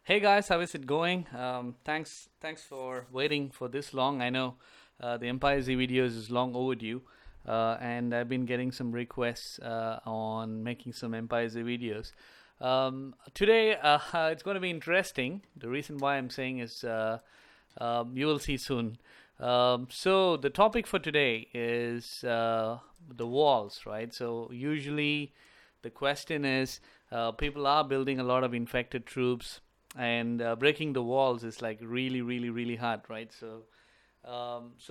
Hey guys, how is it going? Thanks for waiting for this long. I know the EmpireZ videos is long overdue, and I've been getting some requests on making some EmpireZ videos. Today, it's going to be interesting. The reason why I'm saying is you will see soon. So the topic for today is the walls, right? So usually the question is people are building a lot of infected troops, and breaking the walls is like really, really, really hard, right? So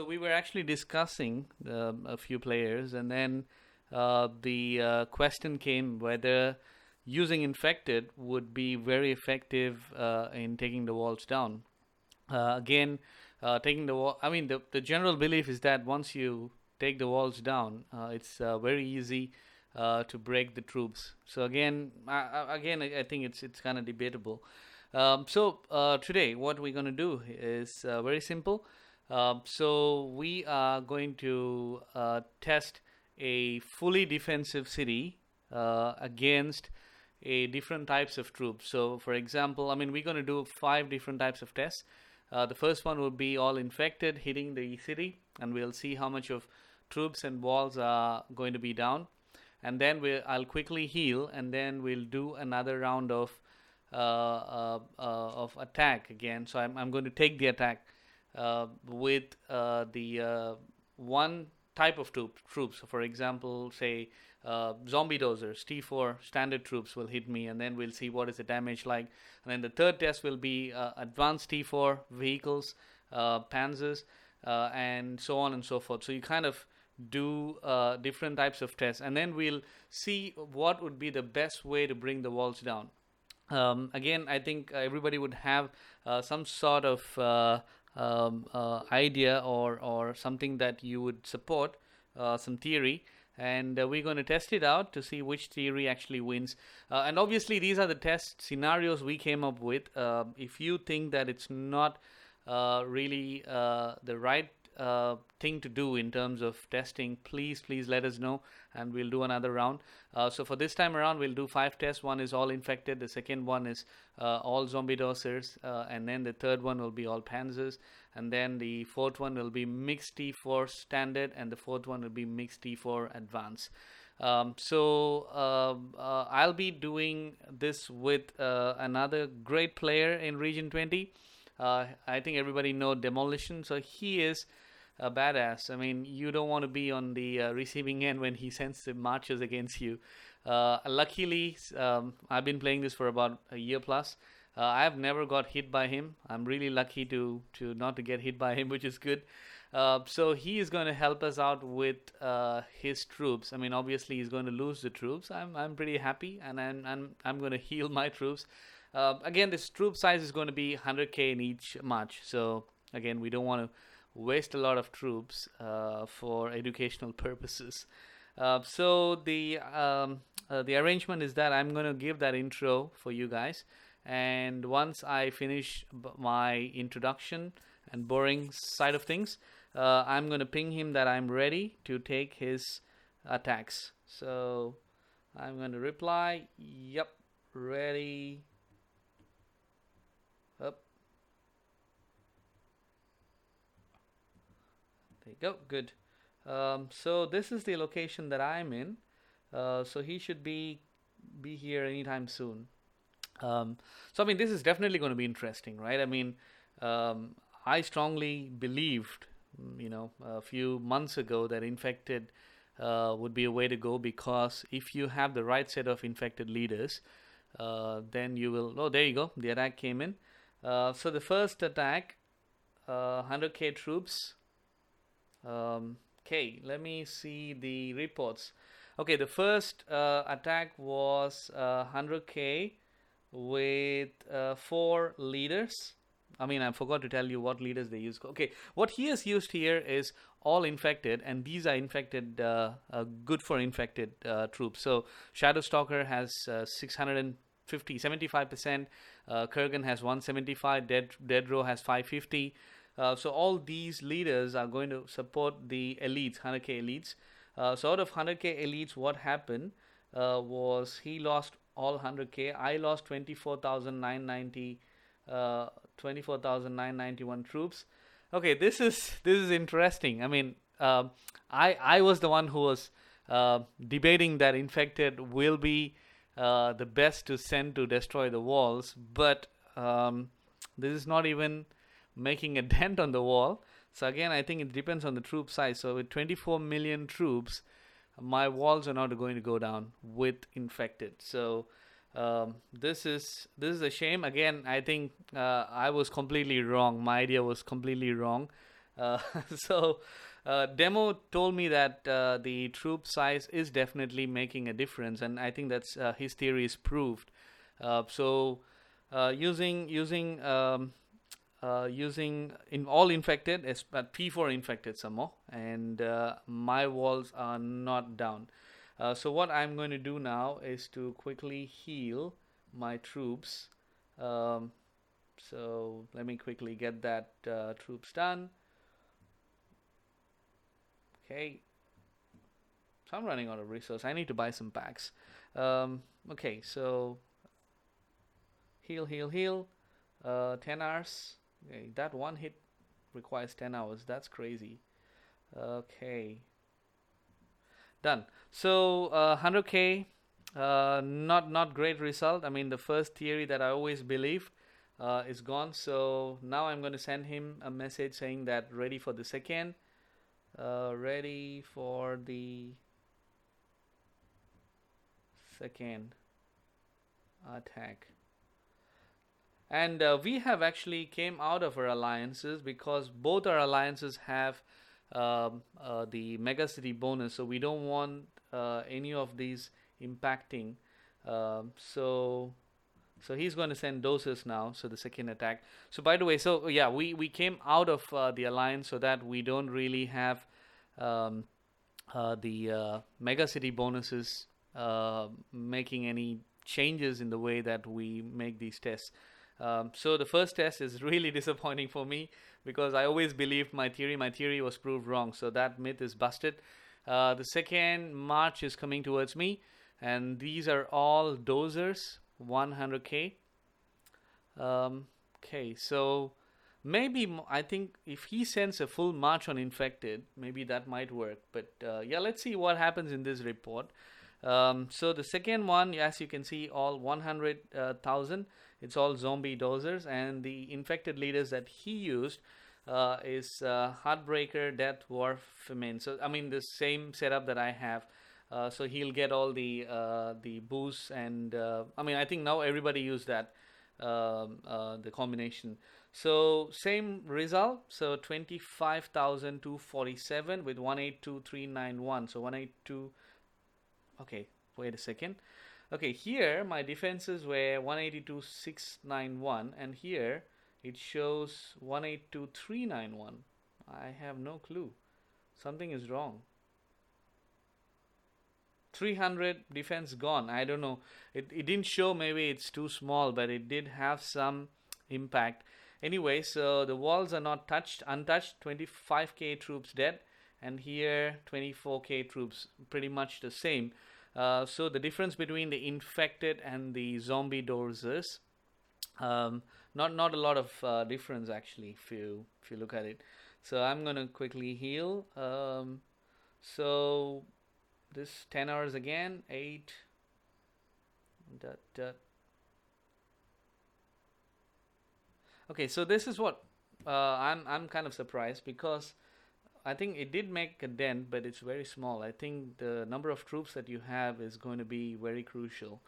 we were actually discussing a few players, and then the question came whether using infected would be very effective in taking the walls down. Again, taking the wall. I mean, the general belief is that once you take the walls down, it's very easy to break the troops. So I think it's kind of debatable. Today, what we're going to do is very simple. So we are going to test a fully defensive city against a different types of troops. So, for example, I mean, we're going to do five different types of tests. The first one will be all infected hitting the city, and we'll see how much of troops and walls are going to be down. And then I'll quickly heal, and then we'll do another round of attack again. So I'm going to take the attack with the one type of troops. So for example, say zombie dozers, T4 standard troops will hit me, and then we'll see what is the damage like. And then the third test will be advanced T4 vehicles, panzers, and so on and so forth. So you kind of do different types of tests, and then we'll see what would be the best way to bring the walls down. Again, I think everybody would have some sort of idea or something that you would support, some theory, and we're going to test it out to see which theory actually wins. And obviously, these are the test scenarios we came up with. If you think that it's not really the right thing to do in terms of testing, please let us know, and we'll do another round. So for this time around, we'll do five tests. One is all infected, the second one is all zombie dosers, and then the third one will be all panzers, and then the fourth one will be mixed T4 standard, and the fourth one will be mixed T4 advanced. I'll be doing this with another great player in Region 20. I think everybody know Demolition, so he is a badass. I mean, you don't want to be on the receiving end when he sends the marches against you. Luckily, I've been playing this for about a year plus. I've never got hit by him. I'm really lucky to not to get hit by him, which is good. So he is going to help us out with his troops. I mean, obviously he's going to lose the troops. I'm pretty happy, and I'm going to heal my troops. Again, this troop size is going to be 100k in each march. So again, we don't want to waste a lot of troops for educational purposes. The arrangement is that I'm going to give that intro for you guys, and once I finish my introduction and boring side of things, I'm going to ping him that I'm ready to take his attacks. So I'm going to reply, yep, ready. Up. There you go. Good. So this is the location that I'm in. So he should be here anytime soon. So I mean, this is definitely going to be interesting, right? I mean, I strongly believed, a few months ago that infected would be a way to go, because if you have the right set of infected leaders, then you will. Oh, there you go. The attack came in. So the first attack, 100k troops. Okay, let me see the reports. Okay, the first attack was 100k with 4 leaders. I mean, I forgot to tell you what leaders they use. Okay, what he has used here is all infected, and these are infected, good for infected troops. So Shadow Stalker has 650, 75%. Kurgan has 175. Dead Row has 550. So all these leaders are going to support the elites, 100k elites. So out of 100k elites, what happened was he lost all 100k. I lost 24,990 uh, 24,991 troops. Okay, this is interesting. I mean, I was the one who was debating that infected will be the best to send to destroy the walls, but this is not even making a dent on the wall. So again, I think it depends on the troop size. So with 24 million troops, my walls are not going to go down with infected. So this is a shame. Again, I think I was completely wrong. My idea was completely wrong. Uh, so Demo told me that the troop size is definitely making a difference, and I think that's his theory is proved. Using in all infected, but P4 infected some more, and my walls are not down. So what I'm going to do now is to quickly heal my troops. Um, so let me quickly get that troops done. Okay, so I'm running out of resource. I need to buy some packs. Okay, so heal, heal, heal. 10 hours. Okay, that one hit requires 10 hours. That's crazy. Okay, done. So 100k, not great result. I mean, the first theory that I always believed is gone. So now I'm going to send him a message saying that ready for the second. Ready for the second attack. And we have actually came out of our alliances because both our alliances have the mega city bonus, so we don't want any of these impacting. So he's going to send dozers now, so the second attack. So by the way, so yeah, we came out of the alliance so that we don't really have um, the mega city bonuses making any changes in the way that we make these tests. So the first test is really disappointing for me because I always believed my theory was proved wrong. So that myth is busted. The second march is coming towards me, and these are all dozers, 100k. Okay, so maybe I think if he sends a full march on infected, maybe that might work. But yeah, let's see what happens in this report. So the second one, as you can see, all 100,000. It's all zombie dozers, and the infected leaders that he used is Heartbreaker, Death, War, Famine. So I mean the same setup that I have. So he'll get all the boosts, and I mean I think now everybody use that the combination. So same result. So 25,247 with 182,391. So 182. Okay, wait a second. Okay, here my defenses were 182,691, and here it shows 182,391. I have no clue. Something is wrong. 300 defense gone. I don't know. It didn't show, maybe it's too small, but it did have some impact. Anyway, so the walls are not untouched. 25k troops dead, and here 24k troops, pretty much the same. So the difference between the infected and the zombie dozers, not a lot of difference actually if you look at it. So I'm gonna quickly heal. So this 10 hours again, 8. Okay, so this is what I'm kind of surprised because I think it did make a dent, but it's very small. I think the number of troops that you have is going to be very crucial.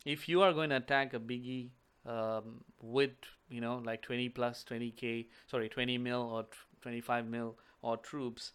If you are going to attack a biggie with, like 20 plus 20k, sorry, 20 mil or 25 mil or troops,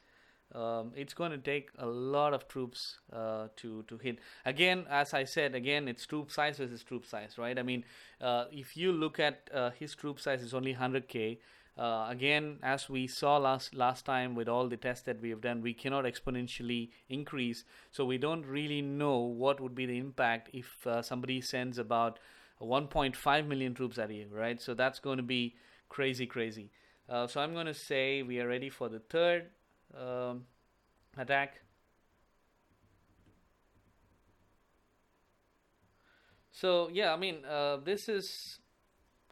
it's going to take a lot of troops to hit. Again, as I said, again, it's troop size versus troop size, right? I mean, if you look at his troop size is only 100k. Again, as we saw last time with all the tests that we have done, we cannot exponentially increase. So we don't really know what would be the impact if somebody sends about 1.5 million troops at you, right? So that's going to be crazy, crazy. So I'm going to say we are ready for the third attack. So yeah, I mean, this is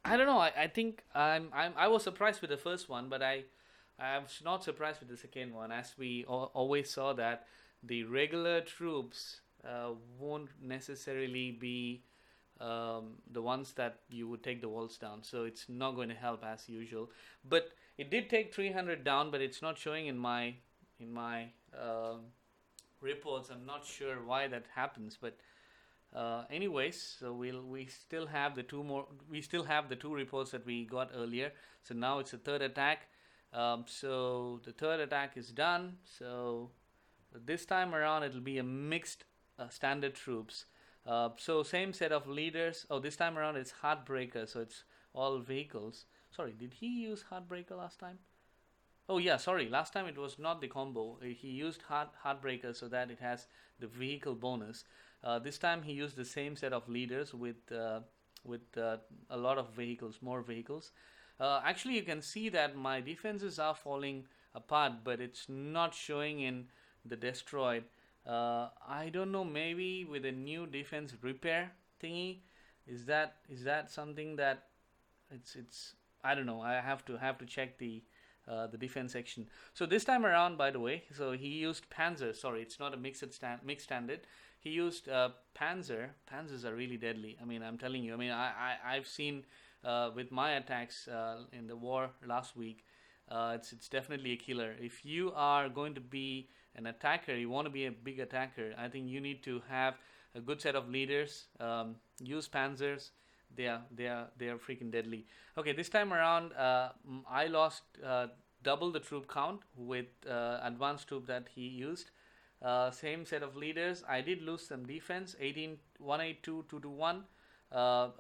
I don't know. I think I was surprised with the first one, but I was not surprised with the second one, as we always saw that the regular troops won't necessarily be the ones that you would take the walls down. So it's not going to help as usual. But it did take 300 down, but it's not showing in my reports. I'm not sure why that happens, but anyways, so we still have the two reports that we got earlier. So now it's the third attack. So the third attack is done. So this time around it'll be a mixed standard troops. So same set of leaders. Oh, this time around it's Heartbreaker, so it's all vehicles. Sorry, did he use Heartbreaker last time? Oh yeah, sorry. Last time it was not the combo. He used Heartbreaker so that it has the vehicle bonus. This time he used the same set of leaders with a lot of vehicles, more vehicles. Actually, you can see that my defenses are falling apart, but it's not showing in the destroyed. I don't know. Maybe with a new defense repair thingy, is that something that it's I don't know. I have to check the defense section. So this time around, by the way, so he used Panzer. Sorry, it's not a mixed standard. He used Panzer. Panzers are really deadly. I mean, I'm telling you. I mean, I've seen with my attacks in the war last week. It's definitely a killer. If you are going to be an attacker, you want to be a big attacker. I think you need to have a good set of leaders. Use Panzers. They are freaking deadly. Okay, this time around, I lost double the troop count with advanced troop that he used. Same set of leaders. I did lose some defense. 18 182 221.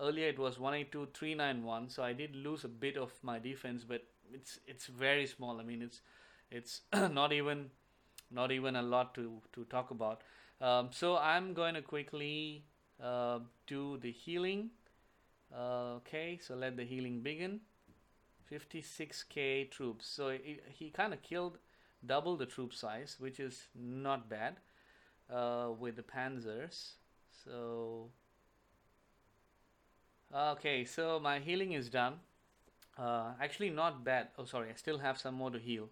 Earlier it was 182 391. So I did lose a bit of my defense, but it's very small. I mean, it's not even a lot to talk about. So I'm going to quickly do the healing. Okay, so let the healing begin. 56k troops. So he kind of killed double the troop size, which is not bad with the panzers. So okay, so my healing is done. Actually, not bad. Oh, sorry, I still have some more to heal.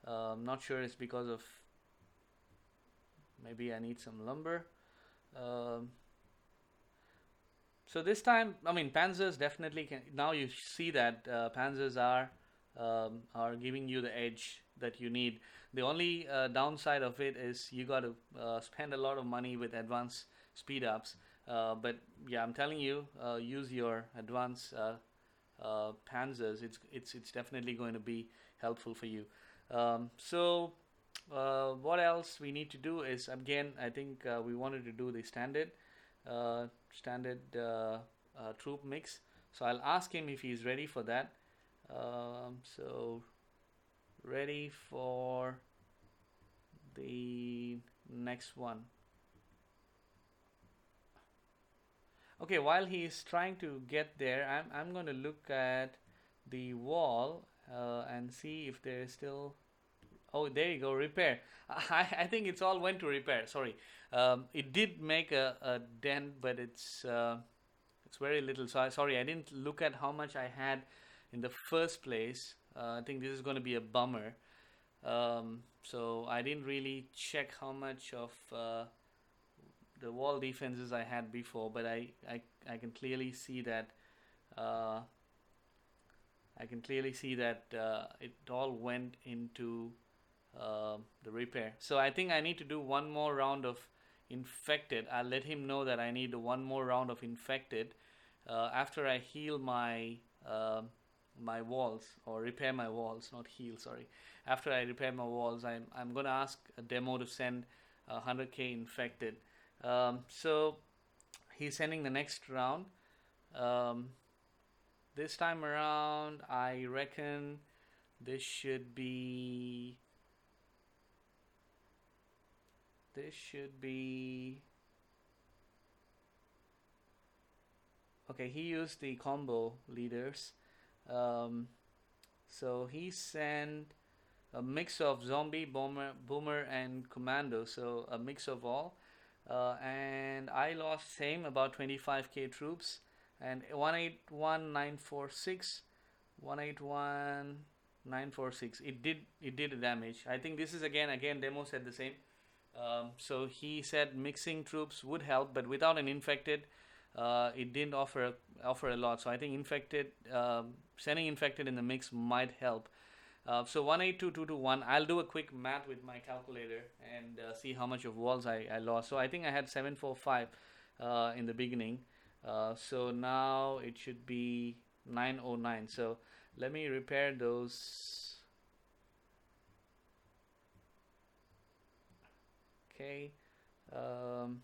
I'm not sure it's because of maybe I need some lumber. Um, So this time, I mean, Panzers definitely can. Now you see that Panzers are giving you the edge that you need. The only downside of it is you got to spend a lot of money with advanced speed ups. But yeah, I'm telling you, use your advanced Panzers. It's definitely going to be helpful for you. What else we need to do is, again, I think we wanted to do the standard troop mix. So I'll ask him if he's ready for that. So ready for the next one. Okay, while he's trying to get there, I'm going to look at the wall and see if there is still. Oh, there you go, repair. I think it's all went to repair. Sorry, it did make a dent, but it's very little. So sorry, I didn't look at how much I had in the first place. I think this is going to be a bummer. So I didn't really check how much of the wall defenses I had before, but I can clearly see that. I can clearly see that it all went into the repair. So I think I need to do one more round of infected. I'll let him know that I need one more round of infected after I heal my walls, or repair my walls, not heal. Sorry. After I repair my walls, I'm gonna ask a demo to send 100k infected. So he's sending the next round. This time around, I reckon this should be. Okay, he used the combo leaders. So he sent a mix of zombie, boomer, and commando. So a mix of all. And I lost same about 25k troops. and 181946, 181946. It did damage. I think this is again demo said the same. So he said mixing troops would help, but without an infected, it didn't offer a lot. So I think sending infected in the mix might help. So 182221. I'll do a quick math with my calculator and see how much of walls I lost. So I think I had 745 in the beginning. So now it should be 909. So let me repair those. Okay. Um,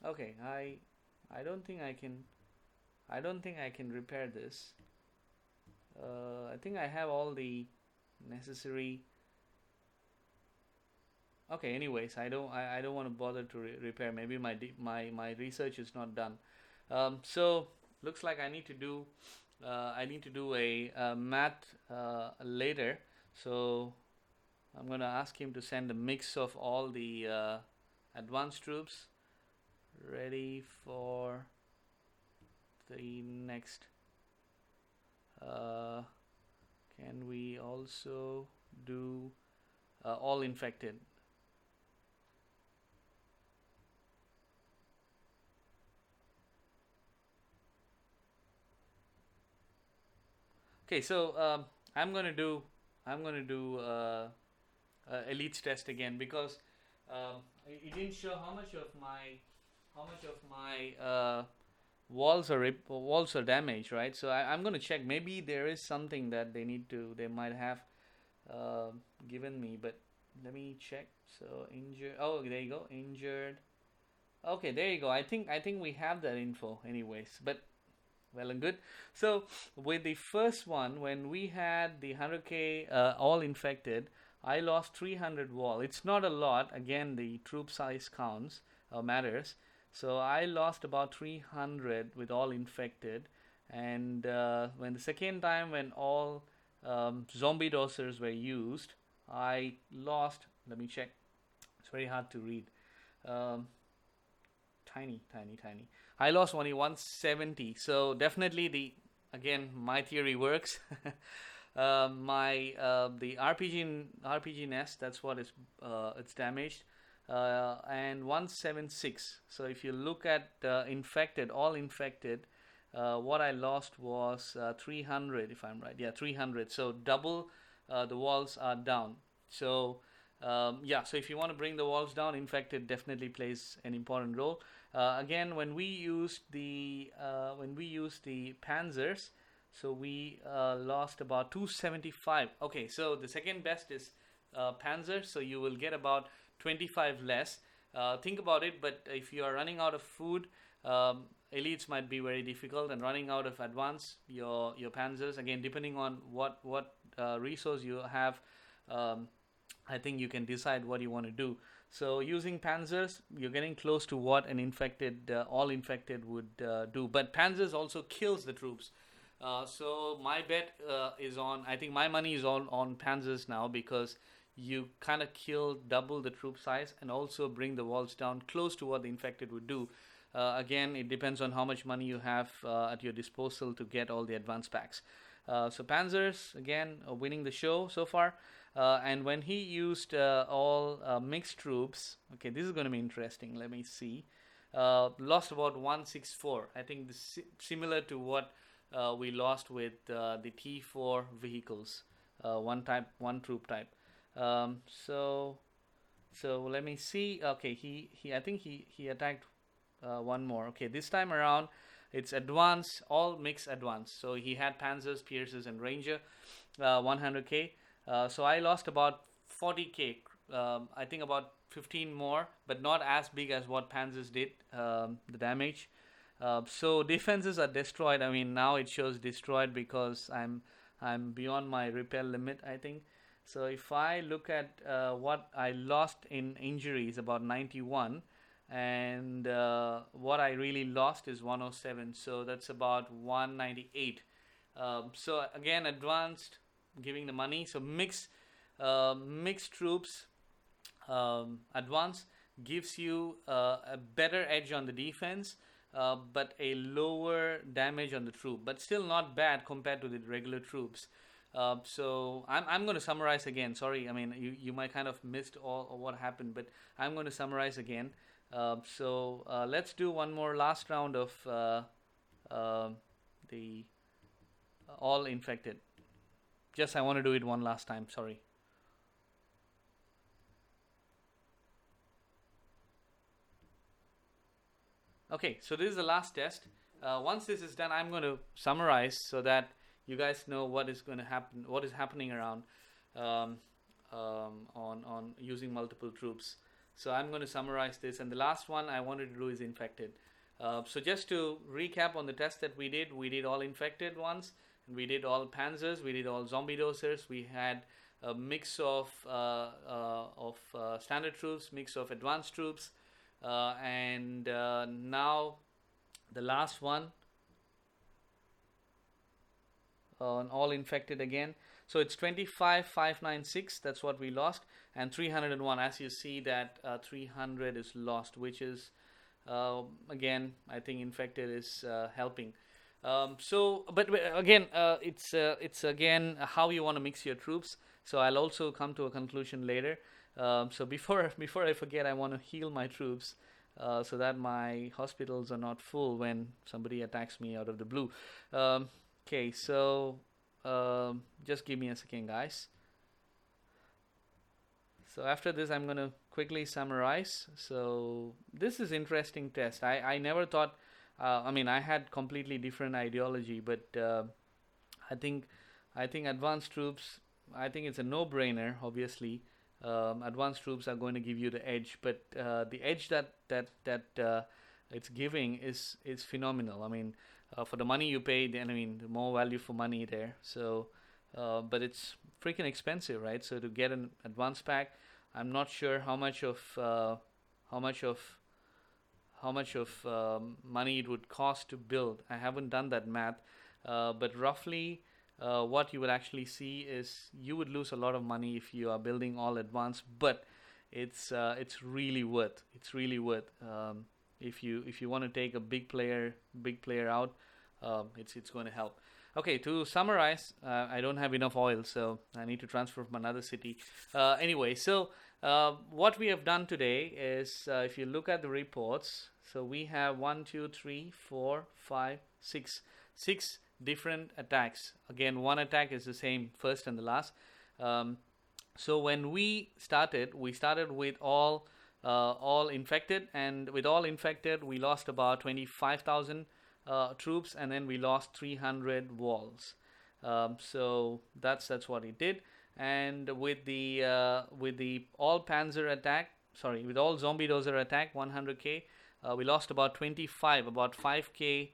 okay. I don't think I can. I don't think I can repair this. I think I have all the necessary. Okay. Anyways, I don't want to bother to repair. Maybe my research is not done. So looks like I need to do a math later. So I'm gonna ask him to send a mix of all the advanced troops ready for the next. Uh, can we also do all infected? Okay, so I'm gonna do elites test again because it didn't show how much of my walls are damaged, right? So I'm gonna check. Maybe there is something that they might have uh, given me, but let me check. So injured. Oh, there you go. Injured. Okay, there you go. I think we have that info, anyways. But well and good. So with the first one, when we had the 100k all infected, I lost 300 wall. It's not a lot. Again, the troop size counts matters. So I lost about 300 with all infected. And when the second time, when all zombie dozers were used, I lost. Let me check. It's very hard to read. Um, tiny. I lost only 170. So definitely my theory works. My the RPG nest, that's what is it's damaged, and 176. So if you look at all infected, what I lost was 300, if I'm right. Yeah, 300. So double the walls are down. So yeah, so if you want to bring the walls down, infected definitely plays an important role. Again, when we use the panzers, so we lost about 275. Okay, so the second best is Panzer, so you will get about 25 less. Think about it, but if you are running out of food, elites might be very difficult, and running out of advance, your Panzers, again, depending on what resource you have, I think you can decide what you want to do. So using panzers, you're getting close to what an all infected would do. But panzers also kills the troops. So my bet is on. I think my money is all on panzers now because you kind of kill double the troop size and also bring the walls down close to what the infected would do. Again, it depends on how much money you have at your disposal to get all the advanced packs. So Panzers again winning the show so far. And when he used all mixed troops, okay, this is going to be interesting. Let me see. Lost about 164. I think this similar to what we lost with the T4 vehicles, one troop type. Um, so so let me see. Okay, I think he attacked one more. Okay, this time around it's advanced, all mixed advanced. So he had Panzers, Pierces, and Ranger, 100k. So I lost about 40k. I think about 15 more, but not as big as what Panzers did. The damage. So defenses are destroyed. I mean, now it shows destroyed because I'm beyond my repair limit, I think. So if I look at what I lost in injuries, about 91, and what I really lost is 107. So that's about 198. So again, advanced, giving the money. So mixed troops, advanced. gives you a better edge on the defense, but a lower damage on the troop, but still not bad compared to the regular troops. So I'm going to summarize again. Sorry, I mean you might kind of missed all of what happened, but I'm going to summarize again. Let's do one more last round of the all infected. Just I want to do it one last time. Sorry. Okay, so this is the last test. Once this is done, I'm going to summarize so that you guys know what is going to happen, what is happening around um, on using multiple troops. So I'm going to summarize this, and the last one I wanted to do is infected. So just to recap on the test that we did all infected ones, and we did all panzers, we did all zombie dozers, we had a mix of standard troops, mix of advanced troops, and now the last one on all infected again. So it's 25,596, that's what we lost, and 301, as you see that 300 is lost, which is again I think infected is helping. But again, it's again how you want to mix your troops. So I'll also come to a conclusion later. So before I forget, I want to heal my troops so that my hospitals are not full when somebody attacks me out of the blue. Okay, so just give me a second, guys. So after this, I'm going to quickly summarize. So this is interesting test. I never thought. I mean, I had completely different ideology, but I think advanced troops. I think it's a no-brainer. Obviously, advanced troops are going to give you the edge, but the edge that it's giving is phenomenal. I mean, for the money you pay, then I mean, the more value for money there. So, but it's freaking expensive, right? So to get an advanced pack, I'm not sure how much of money it would cost to build. I haven't done that math, but roughly what you would actually see is you would lose a lot of money if you are building all advanced, but it's really worth. It's really worth. If you want to take a big player out, it's going to help. Okay, to summarize, I don't have enough oil, so I need to transfer from another city. Anyway, so what we have done today is, if you look at the reports, so we have 1, 2, 3, 4, 5, 6 different attacks. Again, one attack is the same first and the last. So when we started with all infected, and with all infected we lost about 25,000 troops, and then we lost 300 walls. So that's what it did. And with the all panzer attack, sorry, with all zombie dozer attack 100k, we lost about 5k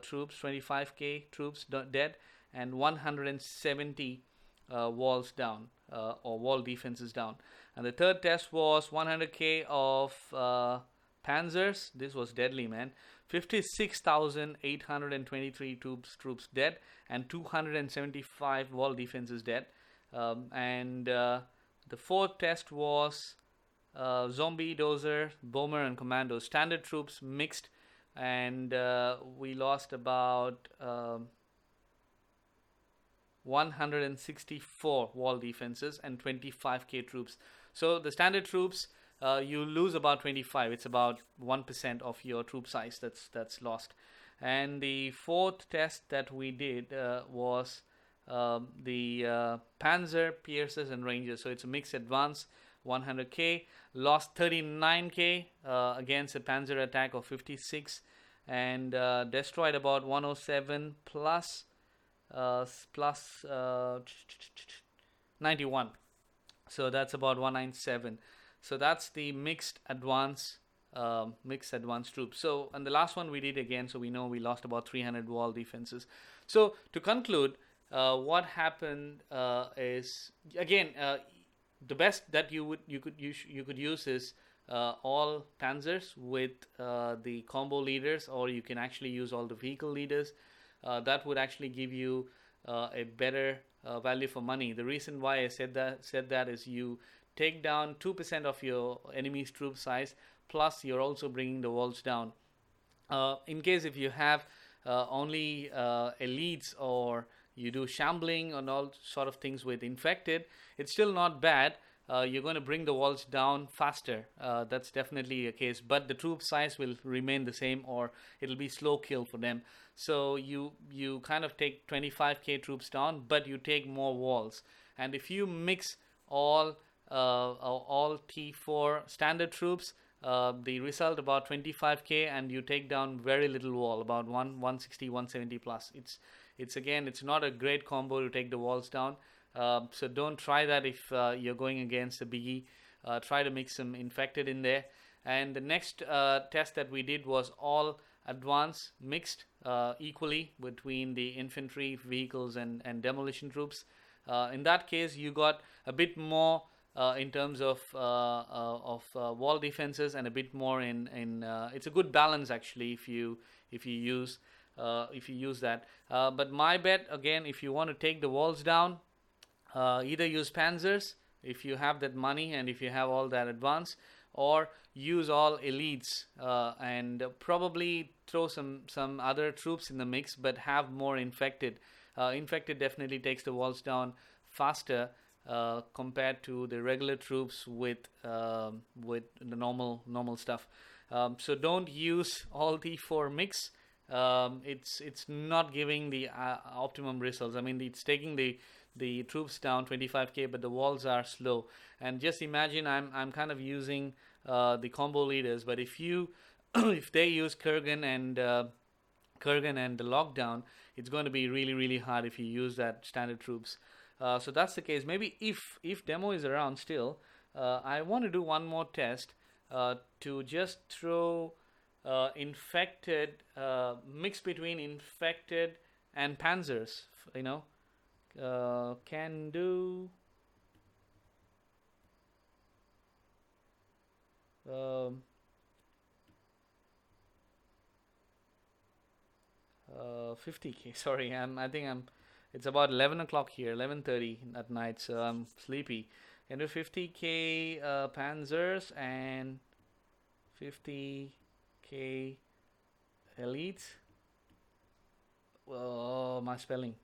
troops, 25k troops dead, and 170 walls down, or wall defenses down. And the third test was 100k of panzers. This was deadly, man. 56,823 troops dead, and 275 wall defenses dead. And the fourth test was zombie, dozer, bomber, and commando. Standard troops mixed, and we lost about 164 wall defenses and 25k troops. So the standard troops, you lose about 25. It's about 1% of your troop size that's lost. And the fourth test that we did was the Panzer, Pierces, and Rangers. So it's a mixed advance, 100k, lost 39k against a Panzer attack of 56, and destroyed about 107 plus 91. So that's about 197. So that's the mixed advance troops. So, and the last one we did again, so we know we lost about 300 wall defenses. So to conclude, what happened is, again, the best that you could use is all panzers with the combo leaders, or you can actually use all the vehicle leaders. That would actually give you a better value for money. The reason why I said that is you take down 2% of your enemy's troop size, plus you're also bringing the walls down. In case if you have only elites, or you do shambling and all sort of things with infected, it's still not bad. You're going to bring the walls down faster. That's definitely a case, but the troop size will remain the same, or it'll be slow kill for them. So you kind of take 25k troops down, but you take more walls. And if you mix all T4 standard troops, the result about 25k, and you take down very little wall, about 160 170 plus. It's again, it's not a great combo to take the walls down. So don't try that if you're going against a biggie. Try to mix some infected in there. And the next test that we did was all advance mixed equally between the infantry, vehicles, and demolition troops. In that case, you got a bit more in terms of wall defenses, and a bit more in it's a good balance actually if you use that. But my bet again, if you want to take the walls down, either use panzers if you have that money and if you have all that advance, or use all elites, and probably throw some other troops in the mix, but have more infected. Infected definitely takes the walls down faster compared to the regular troops with the normal stuff. So don't use all T4 mix. It's not giving the optimum results. I mean, it's taking the troops down 25k, but the walls are slow. And just imagine I'm kind of using the combo leaders, but if you if they use Kurgan and the lockdown, it's going to be really hard if you use that standard troops. So that's the case. Maybe if demo is around still, I want to do one more test to just throw infected, mix between infected and panzers. Can do 50k. Sorry, I think it's about 11 o'clock here, 11:30 at night, so I'm sleepy. Can do 50k panzers and 50k elites. Oh, my spelling.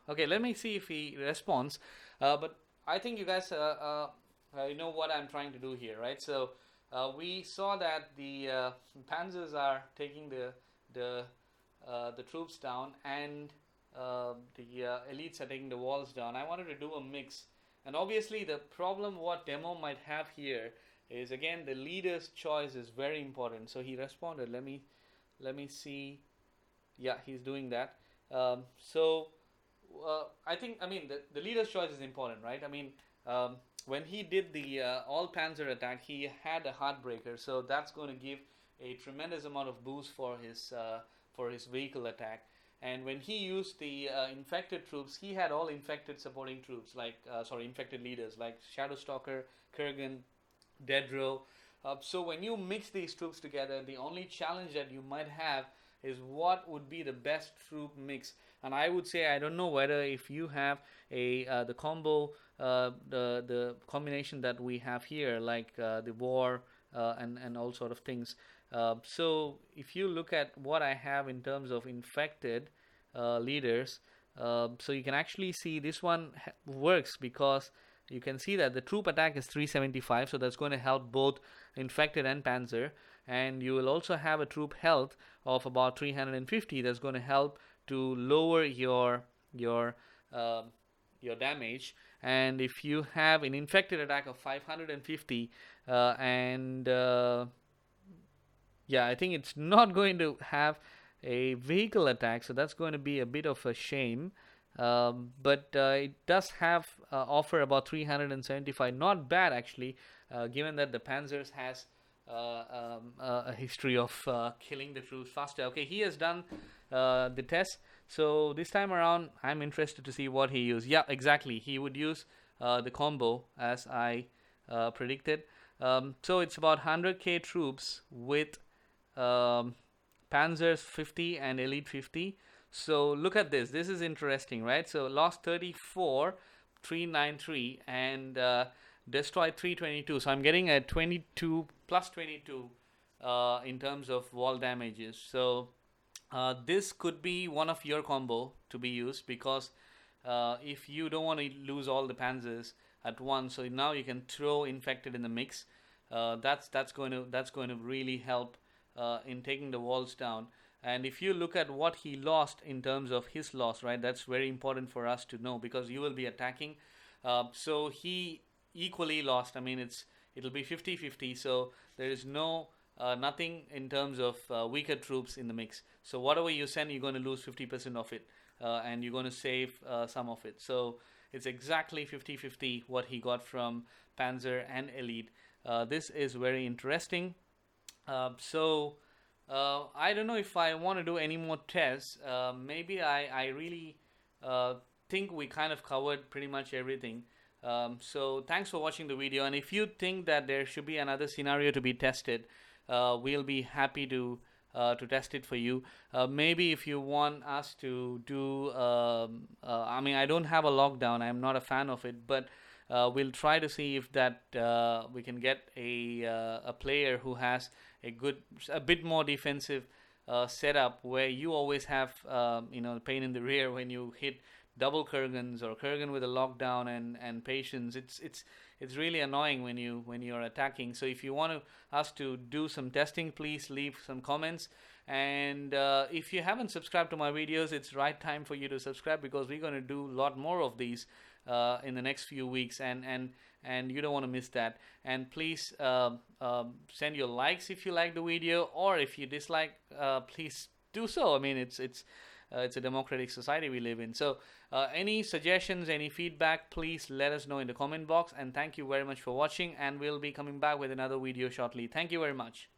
Okay, let me see if he responds. But I think you guys you know what I'm trying to do here, right? So we saw that the panzers are taking the troops down, and the elites are taking the walls down. I wanted to do a mix, and obviously the problem what demo might have here is, again, the leader's choice is very important. So he responded. Let me see. Yeah, he's doing that. So I mean the leader's choice is important, right? I mean, when he did the all panzer attack, he had a heartbreaker, so that's going to give a tremendous amount of boost for his vehicle attack. And when he used the infected troops, he had all infected supporting troops, like infected leaders like Shadowstalker, Kurgan, Dedro. So when you mix these troops together, the only challenge that you might have is what would be the best troop mix. And I would say, I don't know whether if you have the combo, the combination that we have here, like the war and all sort of things. So if you look at what I have in terms of infected leaders, so you can actually see this one works, because you can see that the troop attack is 375, so that's going to help both infected and panzer. And you will also have a troop health of about 350. That's going to help to lower your damage. And if you have an infected attack of 550, yeah, I think it's not going to have a vehicle attack, so that's going to be a bit of a shame. But it does have offer about 375. Not bad actually, given that the Panzers has a history of killing the troops faster. Okay, he has done the test, so this time around I'm interested to see what he used. Yeah, exactly, he would use the combo as I predicted. So it's about 100k troops with Panzers 50 and Elite 50. So look at this. This is interesting, right? So lost 34, 393, and destroyed 322. So I'm getting a 22 plus 22 in terms of wall damages. So this could be one of your combo to be used, because if you don't want to lose all the panzers at once, so now you can throw infected in the mix. That's going to really help in taking the walls down. And if you look at what he lost in terms of his loss, right, that's very important for us to know, because you will be attacking. So he equally lost. I mean, it'll be 50-50. So there is nothing in terms of weaker troops in the mix. So whatever you send, you're going to lose 50% of it, and you're going to save some of it. So it's exactly 50-50 what he got from Panzer and Elite. This is very interesting. I don't know if I want to do any more tests. Maybe I really think we kind of covered pretty much everything. So thanks for watching the video, and if you think that there should be another scenario to be tested, we'll be happy to test it for you. Maybe if you want us to do, I mean, I don't have a lockdown. I'm not a fan of it, but we'll try to see if that we can get a player who has a bit more defensive setup, where you always have pain in the rear when you hit double Kurgans or Kurgan with a lockdown and patience. It's really annoying when you're attacking. So if you want us to do some testing, please leave some comments. And if you haven't subscribed to my videos, it's right time for you to subscribe, because we're going to do a lot more of these in the next few weeks, and you don't want to miss that. And please send your likes if you like the video, or if you dislike, please do so. I mean, it's a democratic society we live in. So any suggestions, any feedback, please let us know in the comment box. And thank you very much for watching, and we'll be coming back with another video shortly. Thank you very much.